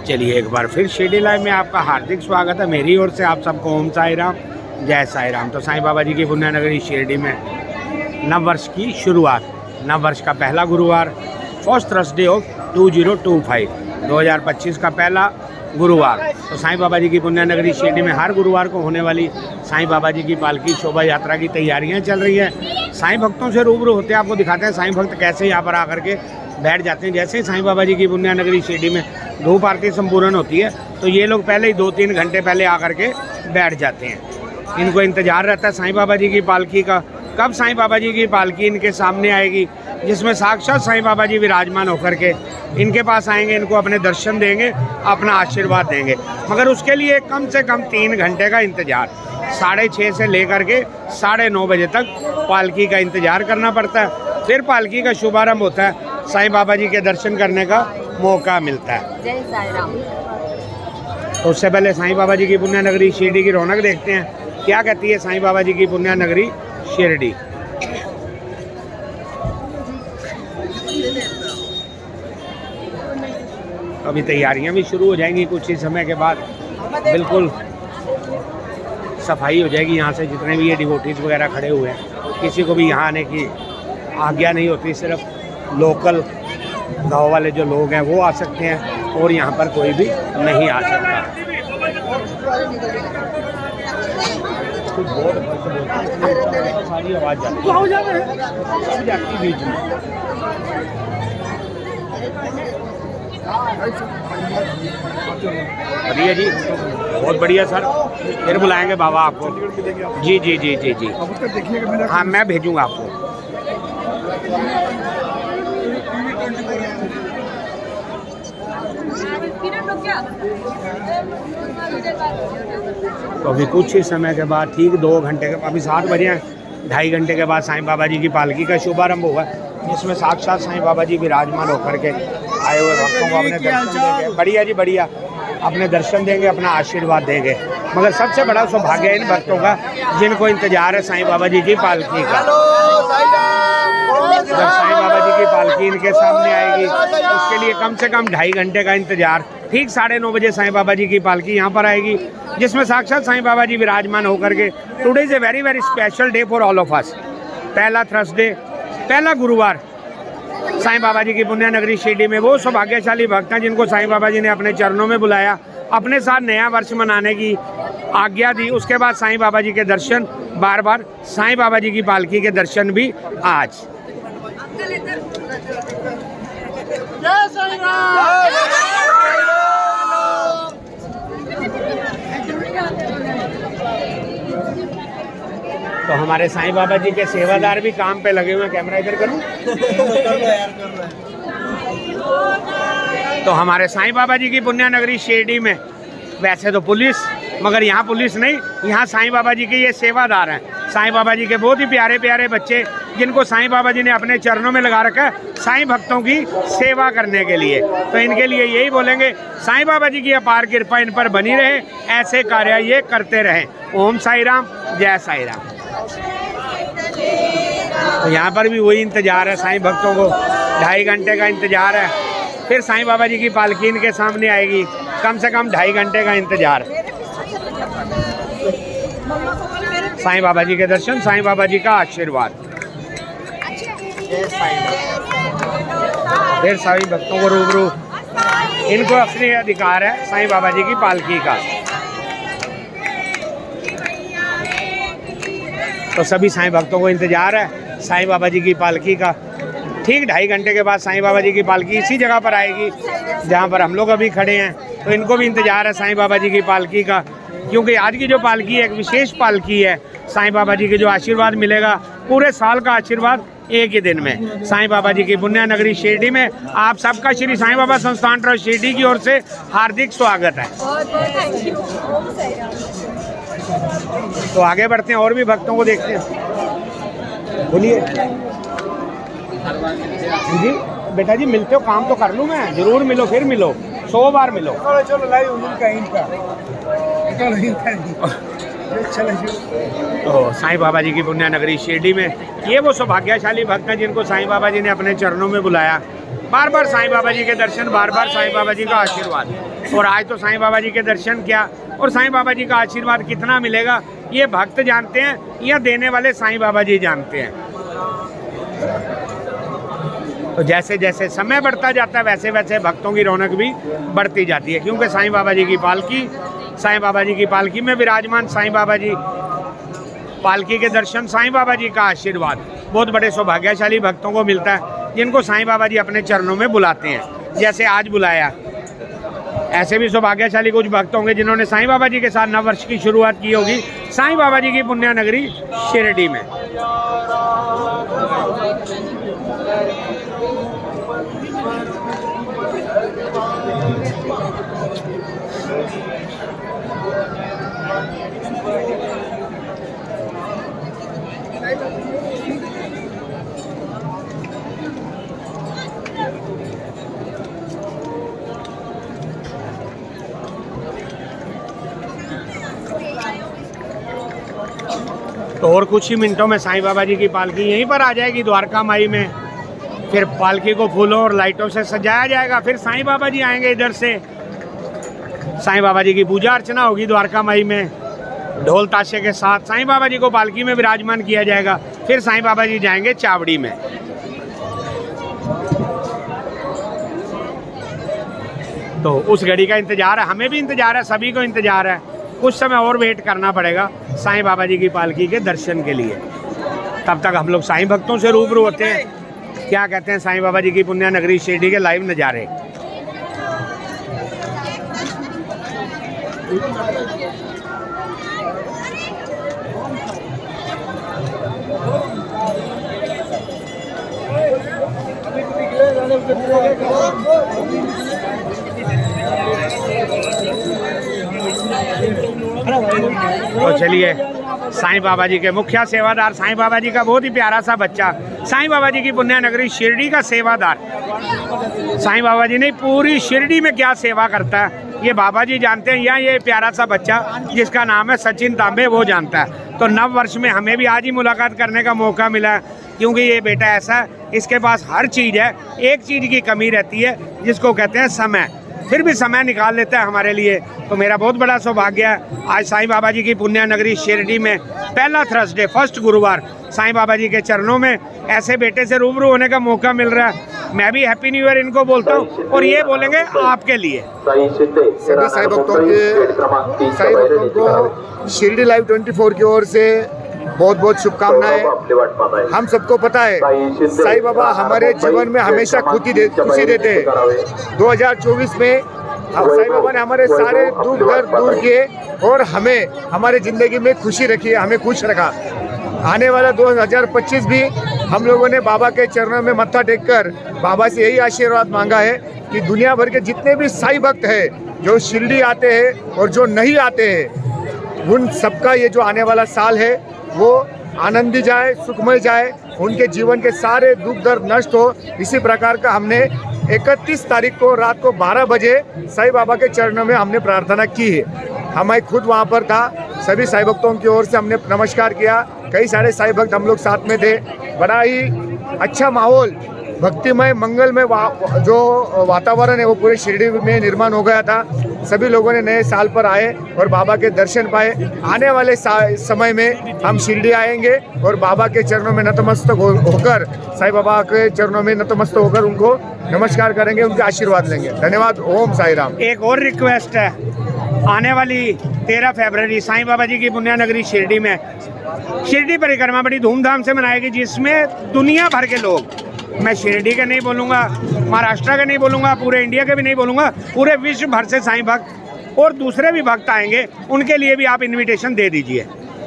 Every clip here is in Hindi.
चलिए एक बार फिर शिरडी लाइव में आपका हार्दिक स्वागत है। मेरी ओर से आप सबको ओम साई राम, जय साई राम। तो साईं बाबा जी की पुण्य नगरी शिरडी में नव वर्ष की शुरुआत, नव वर्ष का पहला गुरुवार, फर्स्ट थर्सडे ऑफ 2025, 2025 का पहला गुरुवार। तो साईं बाबा जी की पुण्य नगरी शिरडी में हर गुरुवार को होने वाली साईं बाबा जी की पालकी शोभा यात्रा की तैयारियां चल रही है। साईं भक्तों से रूबरू होते हैं, आपको दिखाते हैं साईं भक्त कैसे यहाँ पर आकर के बैठ जाते हैं। जैसे ही साईं बाबा जी की पुण्य नगरी शिरडी में धूप आरती संपूर्ण होती है तो ये लोग पहले ही 2-3 घंटे पहले आकर के बैठ जाते हैं। इनको इंतजार रहता है साईं बाबा जी की पालकी का, कब साईं बाबा जी की पालकी इनके सामने आएगी, जिसमें साक्षात साईं बाबा जी विराजमान होकर के इनके पास आएंगे, इनको अपने दर्शन देंगे, अपना आशीर्वाद देंगे। मगर उसके लिए कम से कम 3 घंटे का इंतजार, 6:30 से लेकर के 9:30 बजे तक पालकी का इंतजार करना पड़ता है। फिर पालकी का शुभारंभ होता है, साईं बाबा जी के दर्शन करने का मौका मिलता है। जय साई राम। तो उससे पहले साईं बाबा जी की पुण्य नगरी शिरडी की रौनक देखते हैं, क्या कहती है साईं बाबा जी की पुण्य नगरी शिरडी। अभी तैयारियां भी शुरू हो जाएंगी कुछ ही समय के बाद, बिल्कुल सफाई हो जाएगी। यहाँ से जितने भी ये डिवोटीज वगैरह खड़े हुए हैं, किसी को भी यहाँ आने की आज्ञा नहीं होती, सिर्फ लोकल गाँव वाले जो लोग हैं वो आ सकते हैं और यहाँ पर कोई भी नहीं आ सकता। सारी आवाज़ जाती बीच में। बढ़िया जी, बहुत बढ़िया सर, फिर बुलाएंगे बाबा आपको। जी जी जी जी जी, हाँ मैं भेजूँगा आपको। तो अभी कुछ ही समय के बाद, ठीक 2 घंटे के, अभी 7 बजे हैं, 2.5 घंटे के बाद साईं बाबा जी की पालकी का शुभारंभ होगा, जिसमें साक्षात साईं बाबा जी विराजमान होकर के आए हुए भक्तों को अपने दर्शन देंगे। बढ़िया जी बढ़िया, अपने दर्शन देंगे, अपना आशीर्वाद देंगे। मगर सबसे बड़ा सौभाग्य इन भक्तों का जिनको इंतजार है साईं बाबा जी की पालकी का। जब साईं बाबा जी की पालकी इनके सामने आएगी, उसके लिए कम से कम 2.5 घंटे का इंतजार। ठीक 9:30 बजे साईं बाबा जी की पालकी यहाँ पर आएगी, जिसमें साक्षात साईं बाबा जी विराजमान होकर के। Today is a very very special day for all of us. पहला थर्सडे, पहला गुरुवार साईं बाबा जी की पुण्य नगरी शिरडी में वो सौभाग्यशाली भक्त हैं जिनको साईं बाबा जी ने अपने चरणों में बुलाया, अपने साथ नया वर्ष मनाने की आज्ञा दी। उसके बाद साईं बाबा जी के दर्शन बार बार, साईं बाबा जी की पालकी के दर्शन भी आज। जय साई राम। तो हमारे साईं बाबा जी के सेवादार भी काम पे लगे हुए हैं। कैमरा इधर करूं? तो हमारे साईं बाबा जी की पुण्य नगरी शिरडी में वैसे तो पुलिस, मगर यहाँ पुलिस नहीं, यहाँ साईं बाबा जी के ये सेवादार हैं। साईं बाबा जी के बहुत ही प्यारे प्यारे बच्चे, जिनको साईं बाबा जी ने अपने चरणों में लगा रखा है साईं भक्तों की सेवा करने के लिए। तो इनके लिए यही बोलेंगे, साईं बाबा जी की अपार कृपा इन पर बनी रहे, ऐसे कार्य ये करते रहें। ओम साई राम, जय साई राम। तो यहाँ पर भी वही इंतजार है साईं भक्तों को, 2.5 घंटे का इंतजार है। फिर साईं बाबा जी की पालकी इनके सामने आएगी, कम से कम 2.5 घंटे का इंतजार। साईं बाबा जी के दर्शन, साईं बाबा जी का आशीर्वाद। फिर साईं भक्तों को रूबरू, इनको असली अधिकार है साईं बाबा जी की पालकी का। तो सभी साईं भक्तों को इंतजार है साईं बाबा जी की पालकी का। ठीक 2.5 घंटे के बाद साईं बाबा जी की पालकी इसी जगह पर आएगी जहाँ पर हम लोग अभी खड़े हैं। तो इनको भी इंतजार है साईं बाबा जी की पालकी का, क्योंकि आज की जो पालकी है एक विशेष पालकी है। साईं बाबा जी के जो आशीर्वाद मिलेगा, पूरे साल का आशीर्वाद एक ही दिन में। साईं बाबा जी की पुण्य नगरी शिरडी में आप सबका श्री साईं बाबा संस्थान ट्रस्ट शिरडी की ओर से हार्दिक स्वागत है। तो आगे बढ़ते हैं और भी भक्तों को देखते हैं। बोलिए जी बेटा जी, मिलते हो, काम तो कर लूँ मैं, जरूर मिलो, फिर मिलो, 100 बार मिलो। तो साईं बाबा जी की पुण्य नगरी शिरडी में ये वो सौभाग्यशाली भक्त हैं जिनको साईं बाबा जी ने अपने चरणों में बुलाया। बार बार साईं बाबा जी के दर्शन, बार बार साईं बाबा जी का आशीर्वाद। और आज तो साईं बाबा जी के दर्शन किया, और साईं बाबा जी का आशीर्वाद कितना मिलेगा ये भक्त जानते हैं या देने वाले साईं बाबा जी जानते हैं। तो जैसे जैसे समय बढ़ता जाता है वैसे वैसे भक्तों की रौनक भी बढ़ती जाती है, क्योंकि साईं बाबा जी की पालकी, साईं बाबा जी की पालकी में विराजमान साईं बाबा जी, पालकी के दर्शन, साईं बाबा जी का आशीर्वाद बहुत बड़े सौभाग्यशाली भक्तों को मिलता है, जिनको साईं बाबा जी अपने चरणों में बुलाते हैं। जैसे आज बुलाया, ऐसे भी सौभाग्यशाली कुछ भक्त होंगे जिन्होंने साईं बाबा जी के साथ नव वर्ष की शुरुआत की होगी साईं बाबा जी की पुण्य नगरी शिरडी में। तो और कुछ ही मिनटों में साईं बाबा जी की पालकी यहीं पर आ जाएगी द्वारका माई में। फिर पालकी को फूलों और लाइटों से सजाया जाएगा, फिर साईं बाबा जी आएंगे इधर से, साईं बाबा जी की पूजा अर्चना होगी द्वारका माई में, ढोल ताशे के साथ साईं बाबा जी को पालकी में विराजमान किया जाएगा। फिर साईं बाबा जी जाएंगे चावड़ी में। तो उस घड़ी का इंतजार है, हमें भी इंतजार है, सभी को इंतजार है। कुछ समय और वेट करना पड़ेगा साईं बाबा जी की पालकी के दर्शन के लिए। तब तक हम लोग साईं भक्तों से रूबरू होते हैं, क्या कहते हैं साईं बाबा जी की पुण्य नगरी शिरडी के लाइव नज़ारे। तो चलिए, साईं बाबा जी के मुखिया सेवादार, साईं बाबा जी का बहुत ही प्यारा सा बच्चा, साईं बाबा जी की पुण्य नगरी शिरडी का सेवादार, साईं बाबा जी ने पूरी शिरडी में क्या सेवा करता है ये बाबा जी जानते हैं, या ये प्यारा सा बच्चा जिसका नाम है सचिन तांबे वो जानता है। तो नव वर्ष में हमें भी आज ही मुलाकात करने का मौका मिला है, क्योंकि ये बेटा ऐसा है, इसके पास हर चीज़ है, एक चीज़ की कमी रहती है जिसको कहते हैं समय, फिर भी समय निकाल लेता है हमारे लिए। तो मेरा बहुत बड़ा सौभाग्य है आज साईं बाबा जी की पुण्य नगरी शिरडी में पहला थर्सडे, फर्स्ट गुरुवार साईं बाबा जी के चरणों में ऐसे बेटे से रूबरू होने का मौका मिल रहा है। मैं भी हैप्पी न्यू ईयर इनको बोलता हूँ, और ये बोलेंगे आपके लिए। सभी साईं भक्तों को शिरडी लाइव 24 की ओर से बहुत बहुत शुभकामनाएं। हम सबको पता है साईं बाबा हमारे जीवन में हमेशा खुशी देते हैं। 2024 में साईं बाबा ने हमारे सारे दुख दर्द दूर किए और हमें हमारे ज़िंदगी में खुशी रखी, हमें खुश रखा। आने वाला 2025 भी हम लोगों ने बाबा के चरणों में मत्था टेककर बाबा से यही आशीर्वाद मांगा है कि दुनिया भर के जितने भी साईं भक्त हैं जो शिरडी आते हैं और जो नहीं आते हैं, उन सबका ये जो आने वाला साल है वो आनंदी जाए, सुखमय जाए, उनके जीवन के सारे दुख दर्द नष्ट हो। इसी प्रकार का हमने 31 तारीख को रात को 12 बजे साईं बाबा के चरणों में हमने प्रार्थना की है। हमें खुद वहाँ पर था, सभी साईं भक्तों की ओर से हमने नमस्कार किया। कई सारे साईं भक्त हम लोग साथ में थे। बड़ा ही अच्छा माहौल, भक्तिमय मंगलमय जो वातावरण है वो पूरे शिरडी में निर्माण हो गया था। सभी लोगों ने नए साल पर आए और बाबा के दर्शन पाए। आने वाले समय में हम शिरडी आएंगे और बाबा के चरणों में नतमस्तक होकर, साईं बाबा के चरणों में नतमस्तक होकर उनको नमस्कार करेंगे, उनके आशीर्वाद लेंगे। धन्यवाद। ओम साई राम। एक और रिक्वेस्ट है, आने वाली 13 फरवरी साईं बाबा जी की पुण्य नगरी शिरडी में शिरडी परिक्रमा बड़ी धूमधाम से मनाएगी, जिसमें दुनिया भर के लोग, मैं शिरडी के नहीं बोलूँगा, महाराष्ट्र के नहीं बोलूँगा, पूरे इंडिया के भी नहीं बोलूँगा, पूरे विश्व भर से साईं भक्त और दूसरे भी भक्त आएंगे, उनके लिए भी आप इनविटेशन दे दीजिए।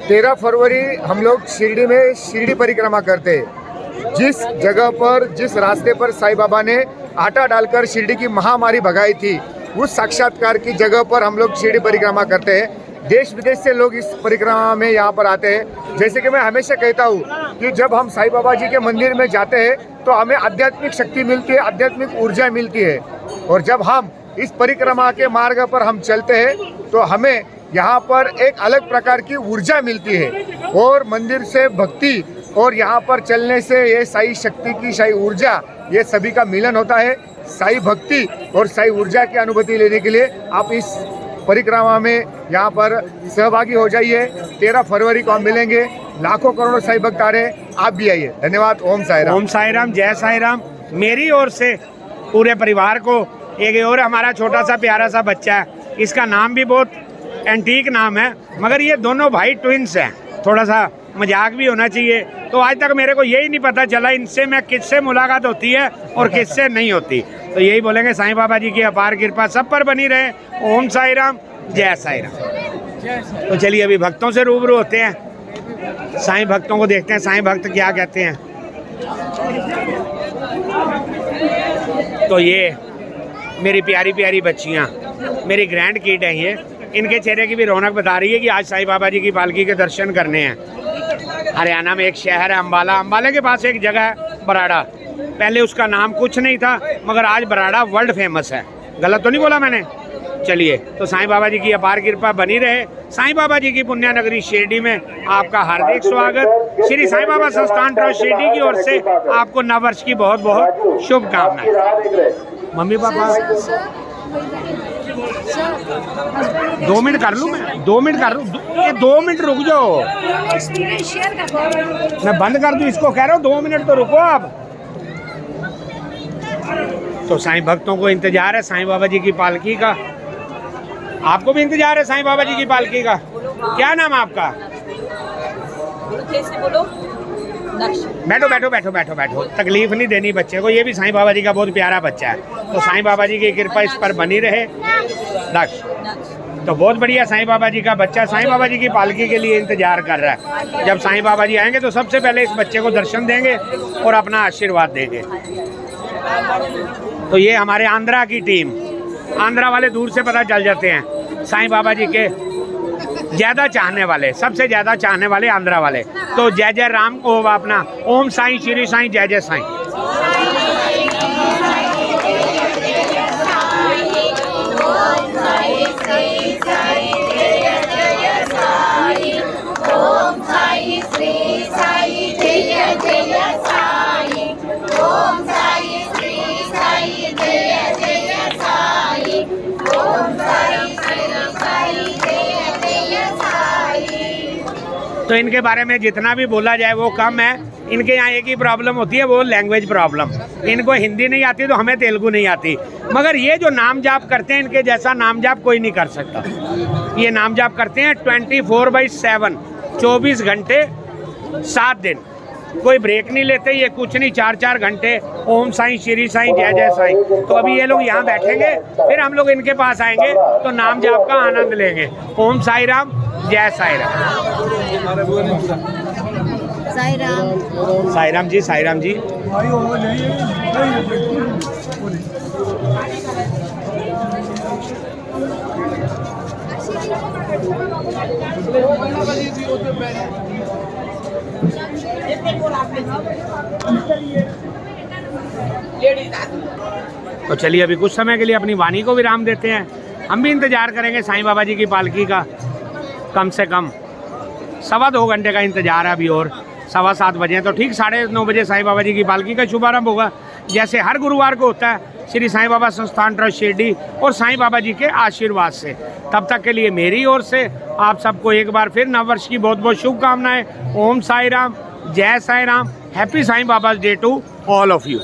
13 फरवरी हम लोग शिरडी में शिरडी परिक्रमा करते हैं। जिस जगह पर, जिस रास्ते पर साईं बाबा ने आटा डालकर शिरडी की महामारी भगाई थी, उस साक्षात्कार की जगह पर हम लोग शिरडी परिक्रमा करते हैं। देश विदेश से लोग इस परिक्रमा में यहाँ पर आते हैं। जैसे कि मैं हमेशा कहता हूँ कि जब हम साईं बाबा जी के मंदिर में जाते हैं तो हमें आध्यात्मिक शक्ति मिलती है, आध्यात्मिक ऊर्जा मिलती है। और जब हम इस परिक्रमा के मार्ग पर हम चलते हैं तो हमें यहाँ पर एक अलग प्रकार की ऊर्जा मिलती है। और मंदिर से भक्ति और यहाँ पर चलने से ये साई शक्ति की, साई ऊर्जा, ये सभी का मिलन होता है। साई भक्ति और साई ऊर्जा की अनुभूति लेने के लिए आप इस परिक्रमा में यहाँ पर सहभागी हो जाइए। 13 फरवरी को हम मिलेंगे। लाखों करोड़ों साई भक्त आ रहे हैं, आप भी आइए। धन्यवाद। ओम साई राम। ओम साई राम, जय साई राम। मेरी ओर से पूरे परिवार को एक और हमारा छोटा सा प्यारा सा बच्चा है, इसका नाम भी बहुत एंटीक नाम है, मगर ये दोनों भाई ट्विंस हैं। थोड़ा सा मजाक भी होना चाहिए। तो आज तक मेरे को यही नहीं पता चला इनसे मैं किससे मुलाकात होती है और किससे नहीं होती। तो यही बोलेंगे साईं बाबा जी की अपार कृपा सब पर बनी रहे। ओम साई राम, जय साई राम। तो चलिए अभी भक्तों से रूबरू होते हैं, साईं भक्तों को देखते हैं साईं भक्त क्या कहते हैं। तो ये मेरी प्यारी प्यारी बच्चियाँ, मेरी ग्रैंड किड हैं ये, इनके चेहरे की भी रौनक बता रही है कि आज साईं बाबा जी की पालकी के दर्शन करने हैं। हरियाणा में एक शहर है अम्बाला, अम्बाला के पास एक जगह है बराड़ा। पहले उसका नाम कुछ नहीं था, मगर आज बराड़ा वर्ल्ड फेमस है। गलत तो नहीं बोला मैंने? चलिए, तो साईं बाबा जी की अपार कृपा बनी रहे। साईं बाबा जी की पुण्य नगरी शिरडी में आपका हार्दिक स्वागत। श्री साईं बाबा संस्थान ट्रस्ट शिरडी की ओर से आपको नववर्ष की बहुत बहुत शुभकामनाएं। मम्मी पापा 2 मिनट कर लूँ मैं? 2 मिनट कर लूँ? ये 2 मिनट रुक जाओ, मैं बंद कर दूँ इसको? कह रहा हूँ 2 मिनट तो रुको आप। तो साईं भक्तों को इंतजार है साईं बाबा जी की पालकी का। आपको भी इंतजार है साईं बाबा जी की पालकी का? क्या नाम है आपका? बैठो बैठो बैठो बैठो बैठो, तकलीफ नहीं देनी बच्चे को। ये भी साईं बाबा जी का बहुत प्यारा बच्चा है। तो साईं बाबा जी की कृपा इस पर बनी रहे। दक्ष तो बहुत बढ़िया, साईं बाबा जी का बच्चा साईं बाबा जी की पालकी के लिए इंतजार कर रहा है। जब साईं बाबा जी आएंगे तो सबसे पहले इस बच्चे को दर्शन देंगे और अपना आशीर्वाद देंगे। तो ये हमारे आंध्रा की टीम, आंध्रा वाले दूर से पता चल जाते हैं साईं बाबा जी के ज़्यादा चाहने वाले, सबसे ज़्यादा चाहने वाले आंध्रा वाले। तो जय जय राम को अपना ओम साईं श्री साईं जय जय साईं। तो इनके बारे में जितना भी बोला जाए वो कम है। इनके यहाँ एक ही प्रॉब्लम होती है, वो लैंग्वेज प्रॉब्लम। इनको हिंदी नहीं आती तो हमें तेलुगु नहीं आती। मगर ये जो नाम जाप करते हैं, इनके जैसा नाम जाप कोई नहीं कर सकता। ये नाम जाप करते हैं 24/7, 24 घंटे 7 दिन, कोई ब्रेक नहीं लेते। ये कुछ नहीं, 4-4 घंटे ओम साईं श्री साईं जय जय साईं। तो अभी ये लोग यहाँ बैठेंगे, फिर हम लोग इनके पास आएंगे तो नाम जाप का आनंद लेंगे। ओम साई राम, जय साई राम। साई राम। साई राम जी, साई राम जी। तो चलिए अभी कुछ समय के लिए अपनी वाणी को विराम देते हैं। हम भी इंतजार करेंगे साईं बाबा जी की पालकी का। कम से कम 2.25 घंटे का इंतजार है अभी, और 7:15 बजे तो ठीक 9:30 बजे साईं बाबा जी की पालकी का शुभारंभ होगा, जैसे हर गुरुवार को होता है श्री साईं बाबा संस्थान ट्रस्ट शिरडी और साईं बाबा जी के आशीर्वाद से। तब तक के लिए मेरी ओर से आप सबको एक बार फिर नववर्ष की बहुत बहुत शुभकामनाएं। ओम साई राम, जय Sai Ram, happy Sai Baba day to all of you.